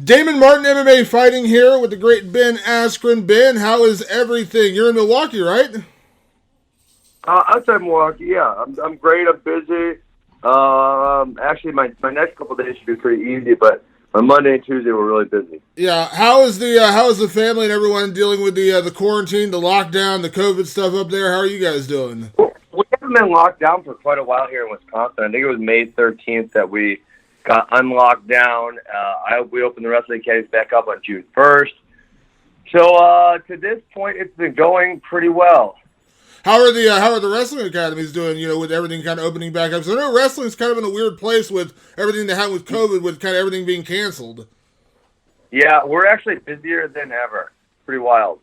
Damon Martin MMA fighting here with the great Ben Askren. Ben, how is everything? You're in Milwaukee, right? Outside Milwaukee, yeah. I'm great. I'm busy. Actually, my next couple of days should be pretty easy, but my Monday and Tuesday were really busy. Yeah. How is the family and everyone dealing with the quarantine, the lockdown, the COVID stuff up there? How are you guys doing? We haven't been locked down for quite a while here in Wisconsin. I think it was May 13th that we got unlocked down. We opened the wrestling academies back up on June 1st. So to this point, it's been going pretty well. How are the wrestling academies doing? You know, with everything kind of opening back up. So I know wrestling's kind of in a weird place with everything that happened with COVID, with kind of everything being canceled. Yeah, we're actually busier than ever. Pretty wild.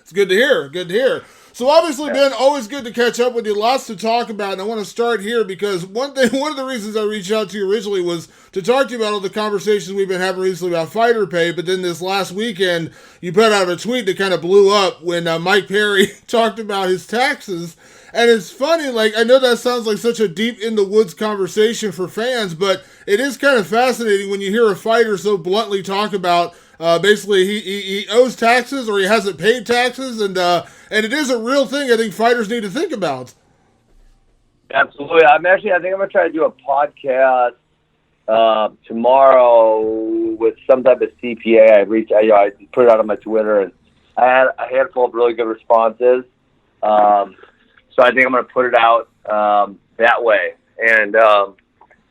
It's good to hear. Good to hear. So obviously, Ben, always good to catch up with you. Lots to talk about, and I want to start here because one of the reasons I reached out to you originally was to talk to you about all the conversations we've been having recently about fighter pay. But then this last weekend, you put out a tweet that kind of blew up when Mike Perry talked about his taxes. And it's funny, like, I know that sounds like such a deep in the woods conversation for fans, but it is kind of fascinating when you hear a fighter so bluntly talk about basically he owes taxes or he hasn't paid taxes, and it is a real thing I think fighters need to think about. Absolutely. I think I'm going to try to do a podcast tomorrow with some type of CPA. I put it out on my Twitter, and I had a handful of really good responses. So I think I'm going to put it out that way. And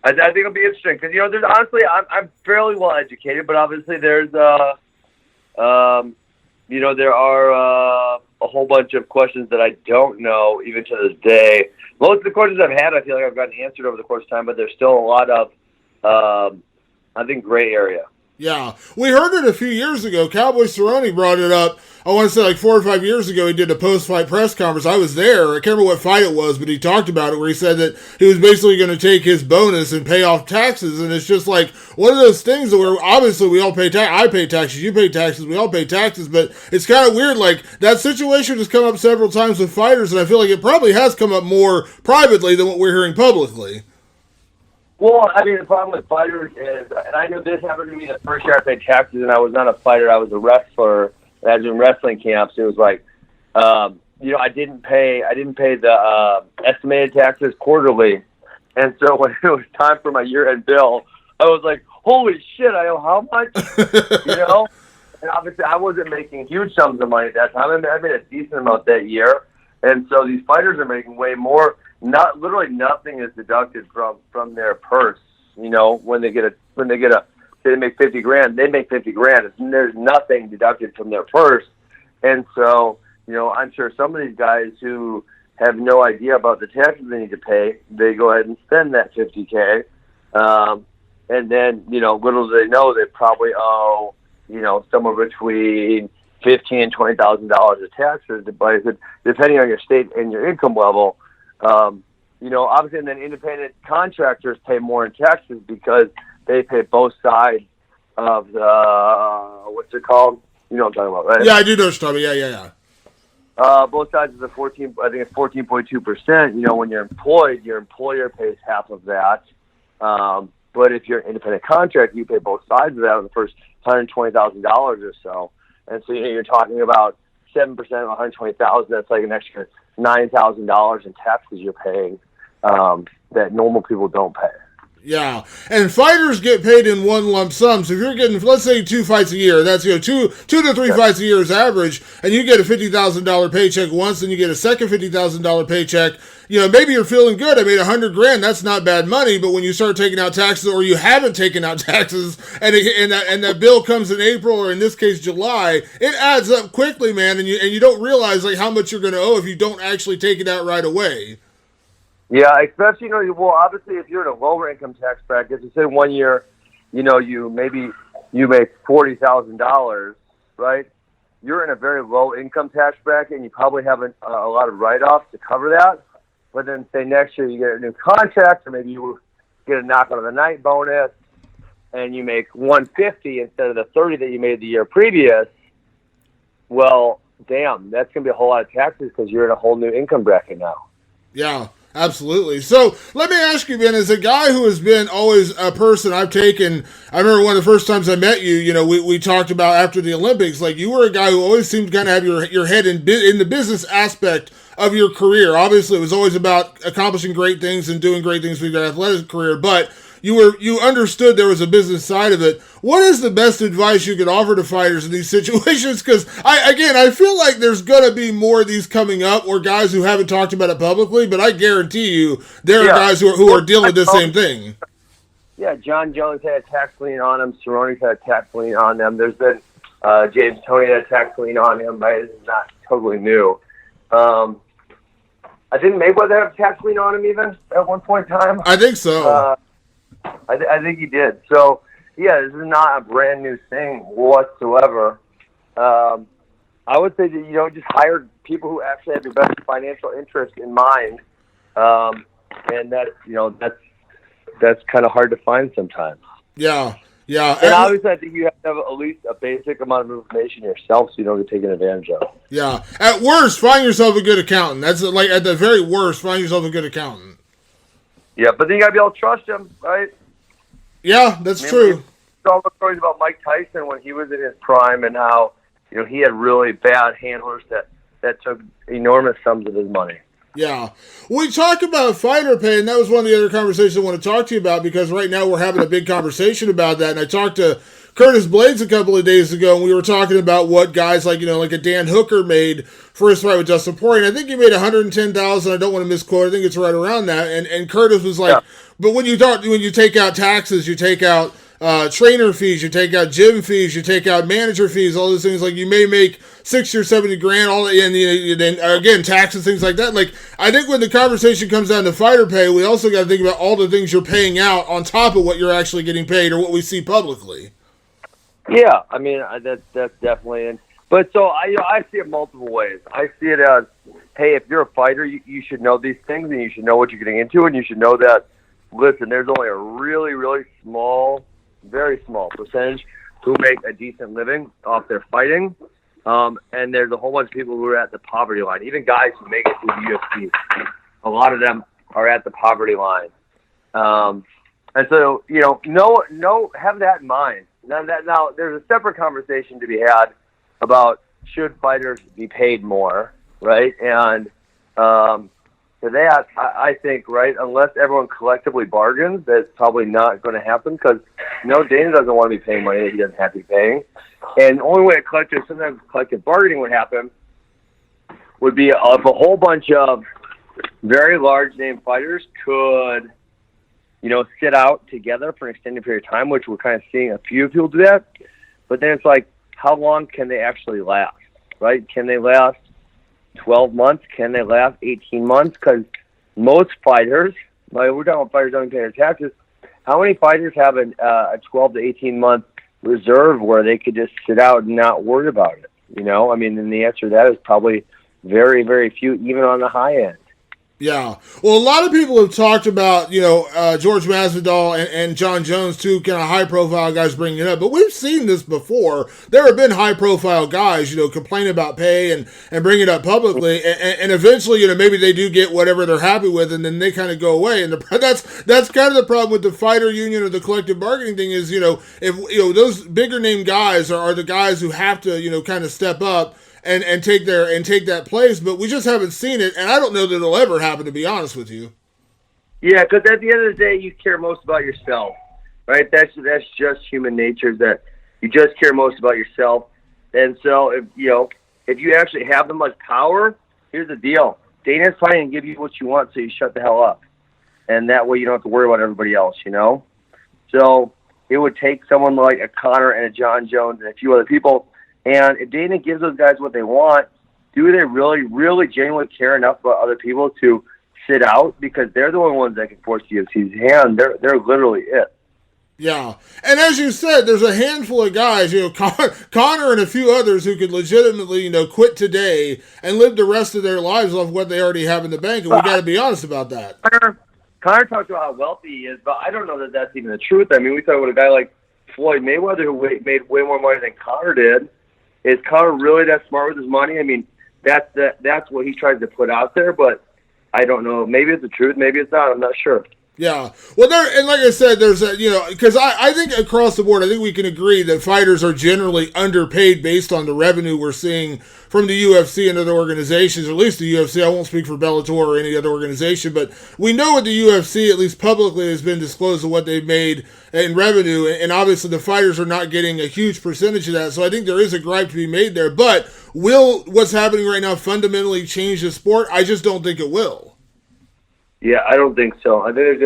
I think it'll be interesting because, you know, there's honestly, I'm fairly well educated, but obviously there's, you know, there are a whole bunch of questions that I don't know even to this day. Most of the questions I've had, I feel like I've gotten answered over the course of time, but there's still a lot of, I think, gray area. Yeah, we heard it a few years ago. Cowboy Cerrone brought it up. I want to say like 4 or 5 years ago, he did a post-fight press conference. I was there. I can't remember what fight it was, but he talked about it where he said that he was basically going to take his bonus and pay off taxes. And it's just like one of those things where obviously we all pay tax. I pay taxes, you pay taxes, we all pay taxes. But it's kind of weird. Like that situation has come up several times with fighters, and I feel like it probably has come up more privately than what we're hearing publicly. Well, I mean, the problem with fighters is, and I know this happened to me the first year I paid taxes, and I was not a fighter, I was a wrestler. I was in wrestling camps. It was like, you know, I didn't pay the estimated taxes quarterly, and so when it was time for my year-end bill, I was like, holy shit, I owe how much? You know? And obviously, I wasn't making huge sums of money at that time. I made a decent amount that year, and so these fighters are making way more. Literally nothing is deducted from their purse. You know, when they make 50 grand, they make 50 grand. There's nothing deducted from their purse. And so, you know, I'm sure some of these guys who have no idea about the taxes they need to pay, they go ahead and spend that 50K. And then, you know, little do they know, they probably owe, you know, somewhere between $15,000 and $20,000 of taxes, depending on your state and your income level. You know, obviously, and then independent contractors pay more in taxes because they pay both sides of the, what's it called? You know what I'm talking about, right? Yeah, I do know what you're talking about. Yeah. Both sides of the 14.2%. You know, when you're employed, your employer pays half of that. But if you're an independent contractor, you pay both sides of that on the first $120,000 or so. And so, you know, you're talking about 7% of $120,000. That's like an extra $9,000 in taxes you're paying that normal people don't pay. Yeah, and fighters get paid in one lump sum. So if you're getting, let's say, 2 fights a year, that's, you know, two to three fights a year is average, and you get a $50,000 paycheck once, and you get a second $50,000 paycheck. You know, maybe you're feeling good. I made $100 grand. That's not bad money. But when you start taking out taxes, or you haven't taken out taxes, and that bill comes in April, or in this case July, it adds up quickly, man. And you don't realize like how much you're going to owe if you don't actually take it out right away. Yeah, especially, you know, well, obviously, if you're in a lower income tax bracket, so say 1 year, you know, you make $40,000, right? You're in a very low income tax bracket, and you probably have a lot of write-offs to cover that. But then, say next year you get a new contract, or maybe you get a knock out of the night bonus, and you make $150 instead of the $30 that you made the year previous. Well, damn, that's gonna be a whole lot of taxes because you're in a whole new income bracket now. Yeah. Absolutely. So let me ask you, Ben, as a guy who has been always a person I've taken, I remember one of the first times I met you, we talked about after the Olympics, like you were a guy who always seemed to kind of have your head in the business aspect of your career. Obviously, it was always about accomplishing great things and doing great things with your athletic career, but you understood there was a business side of it. What is the best advice you could offer to fighters in these situations? Because I feel like there's gonna be more of these coming up, or guys who haven't talked about it publicly. But I guarantee you, there are guys who are dealing with the same thing. Yeah, John Jones had a tax lien on him. Cerrone's had a tax lien on them. There's been James Toney had a tax lien on him, but it's not totally new. I think Mayweather had a tax lien on him even at one point in time. I think so. I think he did. So, yeah, this is not a brand new thing whatsoever. I would say that, just hire people who actually have your best financial interest in mind. And that's kind of hard to find sometimes. Yeah. And obviously, I think you have to have at least a basic amount of information yourself so you don't get taken advantage of. Yeah. At worst, find yourself a good accountant. That's like at the very worst, find yourself a good accountant. Yeah, but then you got to be able to trust him, right? Yeah, that's true. All the stories about Mike Tyson when he was in his prime and how, he had really bad handlers that took enormous sums of his money. Yeah. We talk about fighter pay, and that was one of the other conversations I want to talk to you about, because right now we're having a big conversation about that. And I talked to Curtis Blades a couple of days ago, and we were talking about what guys like a Dan Hooker made for his fight with Dustin Poirier. And I think he made $110,000. I don't want to misquote. I think it's right around that. And Curtis was like, but when you take out taxes, you take out trainer fees, you take out gym fees, you take out manager fees, all those things, like you may make $60 or $70,000, all and then again taxes, things like that. Like, I think when the conversation comes down to fighter pay, we also got to think about all the things you're paying out on top of what you're actually getting paid or what we see publicly. Yeah, I mean that's definitely. But so I see it multiple ways. I see it as, hey, if you're a fighter, you should know these things, and you should know what you're getting into, and you should know that. Listen, there's only a really, really small, very small percentage who make a decent living off their fighting, and there's a whole bunch of people who are at the poverty line. Even guys who make it to the UFC, a lot of them are at the poverty line. And so, have that in mind. Now, there's a separate conversation to be had about should fighters be paid more, right? And for that, I think, right, unless everyone collectively bargains, that's probably not going to happen, because, Dana doesn't want to be paying money that he doesn't have to be paying. And the only way sometimes collective bargaining would happen would be if a whole bunch of very large-name fighters could, sit out together for an extended period of time, which we're kind of seeing a few people do that. But then it's like, how long can they actually last, right? Can they last 12 months? Can they last 18 months? Because most fighters, like we're talking about fighters don't pay their taxes, how many fighters have a 12 to 18 month reserve where they could just sit out and not worry about it? And the answer to that is probably very, very few, even on the high end. Yeah. Well, a lot of people have talked about, George Masvidal and John Jones, two kind of high-profile guys bringing it up. But we've seen this before. There have been high-profile guys, complain about pay and bring it up publicly. And eventually, maybe they do get whatever they're happy with, and then they kind of go away. And that's kind of the problem with the fighter union or the collective bargaining thing is, if those bigger-name guys are the guys who have to, kind of step up and take that place, but we just haven't seen it, and I don't know that it'll ever happen, to be honest with you. Yeah, because at the end of the day, you care most about yourself, right? That's just human nature, that you just care most about yourself. And so, if you actually have the much power, here's the deal: Dana's trying to give you what you want, so you shut the hell up, and that way you don't have to worry about everybody else. So it would take someone like a Conor and a John Jones and a few other people. And if Dana gives those guys what they want, do they really, really genuinely care enough about other people to sit out? Because they're the only ones that can force the UFC's hand. They're literally it. Yeah. And as you said, there's a handful of guys, Conor and a few others who could legitimately, quit today and live the rest of their lives off what they already have in the bank. And we got to be honest about that. Conor talked about how wealthy he is, but I don't know that that's even the truth. I mean, we talk about a guy like Floyd Mayweather who made way more money than Conor did. Is Conor really that smart with his money? I mean, that's what he tries to put out there. But I don't know. Maybe it's the truth. Maybe it's not. I'm not sure. Yeah. Well, and like I said, there's because I think across the board, I think we can agree that fighters are generally underpaid based on the revenue we're seeing from the UFC and other organizations, or at least the UFC. I won't speak for Bellator or any other organization, but we know what the UFC, at least publicly, has been disclosed of what they've made in revenue, and obviously the fighters are not getting a huge percentage of that, so I think there is a gripe to be made there. But will what's happening right now fundamentally change the sport? I just don't think it will. Yeah, I don't think so. I think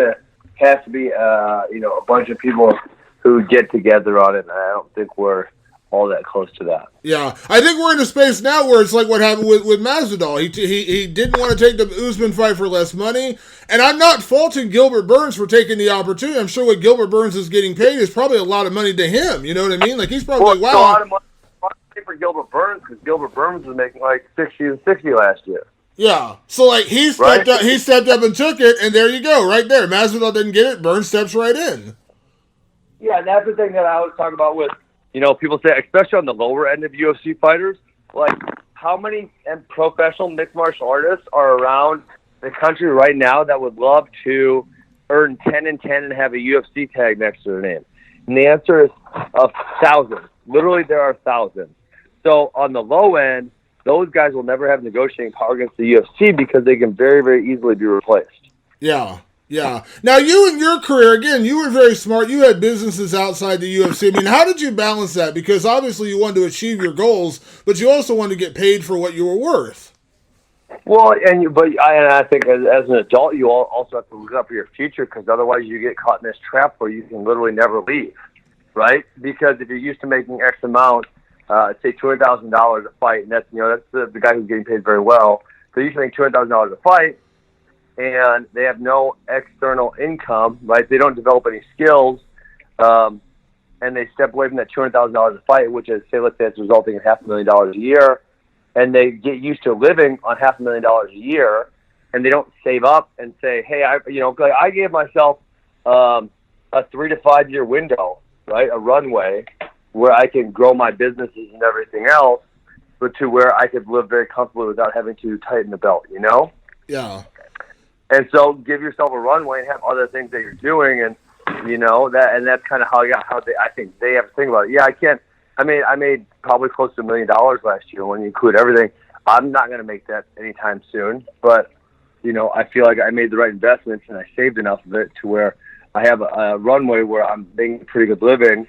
has to be a bunch of people who get together on it, and I don't think we're all that close to that. Yeah, I think we're in a space now where it's like what happened with Masvidal. He didn't want to take the Usman fight for less money, and I'm not faulting Gilbert Burns for taking the opportunity. I'm sure what Gilbert Burns is getting paid is probably a lot of money to him. You know what I mean? Like he's probably a lot of money for Gilbert Burns because Gilbert Burns was making like 60 and 60 last year. Yeah, so like he stepped up and took it, and there you go, right there. Masvidal didn't get it. Burns steps right in. Yeah, and that's the thing that I always talk about with, people say, especially on the lower end of UFC fighters, like how many professional mixed martial artists are around the country right now that would love to earn 10 and 10 and have a UFC tag next to their name? And the answer is thousands. Literally, there are thousands. So on the low end, those guys will never have negotiating power against the UFC because they can very, very easily be replaced. Yeah, yeah. Now, you in your career, again, you were very smart. You had businesses outside the UFC. I mean, how did you balance that? Because obviously you wanted to achieve your goals, but you also wanted to get paid for what you were worth. Well, I think as an adult, you also have to look out for your future because otherwise you get caught in this trap where you can literally never leave, right? Because if you're used to making X amount, say $200,000 a fight, and that's the guy who's getting paid very well. So you make $200,000 a fight, and they have no external income, right? They don't develop any skills, and they step away from that $200,000 a fight, which is let's say it's resulting in $500,000 a year, and they get used to living on $500,000 a year, and they don't save up and say, hey, I gave myself a 3 to 5 year window, right, a runway, where I can grow my businesses and everything else, but to where I could live very comfortably without having to tighten the belt, Yeah. And so give yourself a runway and have other things that you're doing, and and that's kind of I think they have to think about it. Yeah, I made probably close to $1 million last year when you include everything. I'm not going to make that anytime soon, but I feel like I made the right investments and I saved enough of it to where I have a runway where I'm making a pretty good living.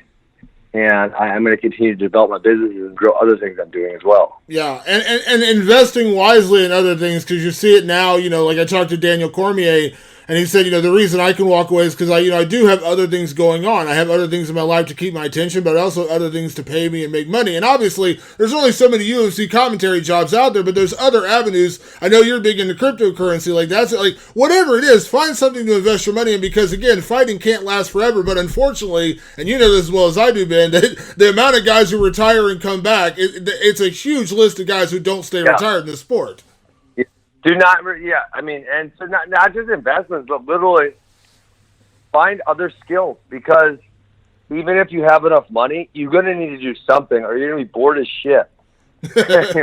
And I'm going to continue to develop my businesses and grow other things I'm doing as well. Yeah, and investing wisely in other things, because you see it now, like I talked to Daniel Cormier, and he said, the reason I can walk away is because I do have other things going on. I have other things in my life to keep my attention, but also other things to pay me and make money. And obviously, there's only so many UFC commentary jobs out there, but there's other avenues. I know you're big into cryptocurrency. Like that's like whatever it is, find something to invest your money in, because again, fighting can't last forever. But unfortunately, and you know this as well as I do, Ben, that the amount of guys who retire and come back, it's a huge list of guys who don't stay retired in the sport. Do not, and so not just investments, but literally find other skills, because even if you have enough money, you're going to need to do something or you're going to be bored as shit,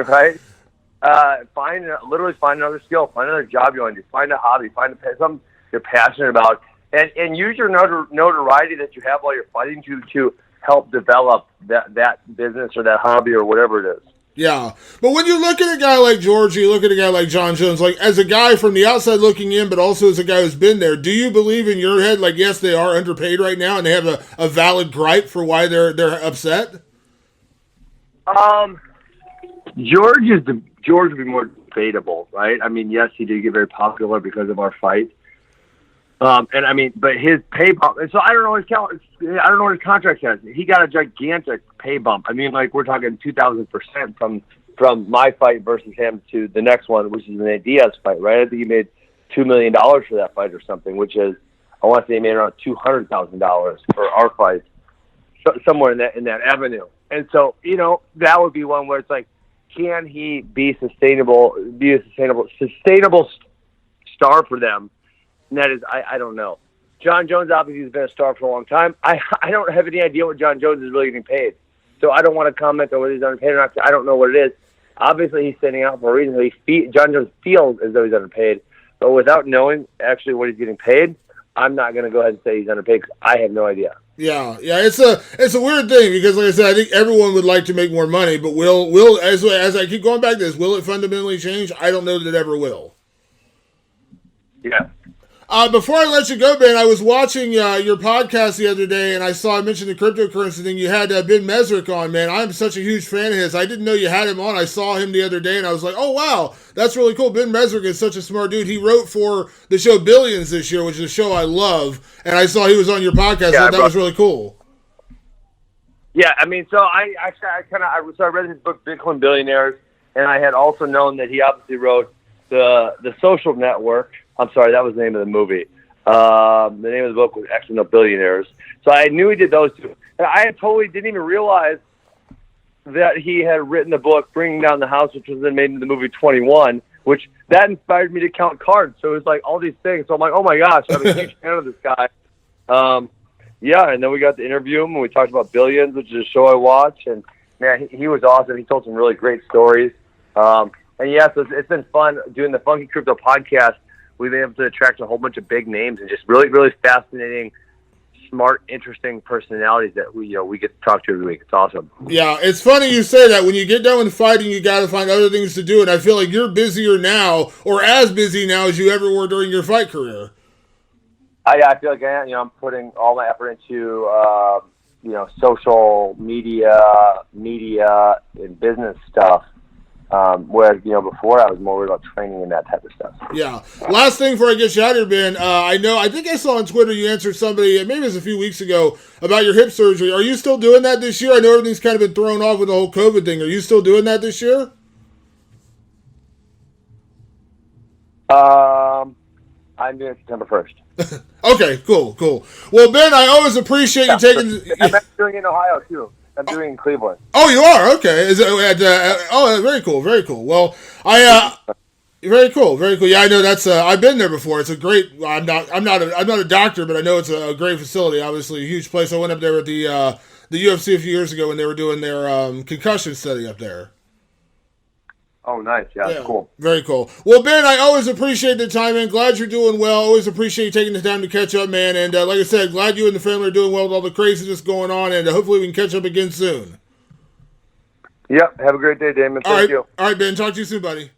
right? Find another skill, find another job you want to do, find a hobby, find something you're passionate about, and use your notoriety that you have while you're fighting to help develop that business or that hobby or whatever it is. Yeah, but when you look at a guy like George, you look at a guy like John Jones, like as a guy from the outside looking in, but also as a guy who's been there, do you believe in your head, like, yes, they are underpaid right now and they have a valid gripe for why they're upset? George would be more debatable, right? I mean, yes, he did get very popular because of our fight. But his pay bump, and so I don't know what his contract says. He got a gigantic pay bump. I mean, like we're talking 2,000% from my fight versus him to the next one, which is an Nate Diaz fight, right? I think he made $2 million for that fight or something, which is, I want to say he made around $200,000 for our fight, somewhere in that avenue. And so, that would be one where it's like, can he be a sustainable star for them? And that is, I don't know. John Jones obviously has been a star for a long time. I don't have any idea what John Jones is really getting paid. So I don't want to comment on whether he's underpaid or not. I don't know what it is. Obviously, he's standing out for a reason. John Jones feels as though he's underpaid. But without knowing actually what he's getting paid, I'm not going to go ahead and say he's underpaid because I have no idea. Yeah, it's a weird thing because, like I said, I think everyone would like to make more money, but as I keep going back to this, will it fundamentally change? I don't know that it ever will. Yeah. Before I let you go, Ben, I was watching your podcast the other day, and I mentioned the cryptocurrency thing. You had Ben Mesrick on, man. I'm such a huge fan of his. I didn't know you had him on. I saw him the other day, and I was like, oh, wow, that's really cool. Ben Mesrick is such a smart dude. He wrote for the show Billions this year, which is a show I love, and I saw he was on your podcast. Yeah, I thought that was really cool. Yeah, I mean, so I read his book, Bitcoin Billionaires, and I had also known that he obviously wrote the Social Network. I'm sorry, that was the name of the movie. The name of the book was actually No Billionaires. So I knew he did those two. And I totally didn't even realize that he had written the book Bringing Down the House, which was then made into the movie 21, which that inspired me to count cards. So it was like all these things. So I'm like, oh my gosh, I'm a huge fan of this guy. Yeah, and then we got to interview him, and we talked about Billions, which is a show I watch. And, man, he was awesome. He told some really great stories. And, yeah, so it's been fun doing the Funky Crypto podcast. We've been able to attract a whole bunch of big names and just really, really fascinating, smart, interesting personalities that we get to talk to every week. It's awesome. Yeah, it's funny you say that. When you get done with fighting, you got to find other things to do, and I feel like you're busier now, or as busy now as you ever were during your fight career. I feel like I'm putting all my effort into social media, and business stuff. Whereas, before I was more worried about training and that type of stuff. Yeah. Last thing before I get you out here, Ben, I think I saw on Twitter you answered somebody, maybe it was a few weeks ago, about your hip surgery. Are you still doing that this year? I know everything's kind of been thrown off with the whole COVID thing. Are you still doing that this year? I'm doing September 1st. Okay, cool. Well, Ben, I always appreciate you taking... I'm doing it in Ohio, too. I'm doing it in Cleveland. Oh, you are? Okay. Is it very cool. Well, very cool. Yeah, I know that's. I've been there before. It's a great. I'm not a doctor, but I know it's a great facility. Obviously, a huge place. I went up there with the UFC a few years ago when they were doing their concussion study up there. Oh, nice. Yeah, cool. Very cool. Well, Ben, I always appreciate the time, man. Glad you're doing well. Always appreciate you taking the time to catch up, man. And like I said, glad you and the family are doing well with all the craziness going on, and hopefully we can catch up again soon. Yep. Have a great day, Damon. Thank you. All right, Ben. Talk to you soon, buddy.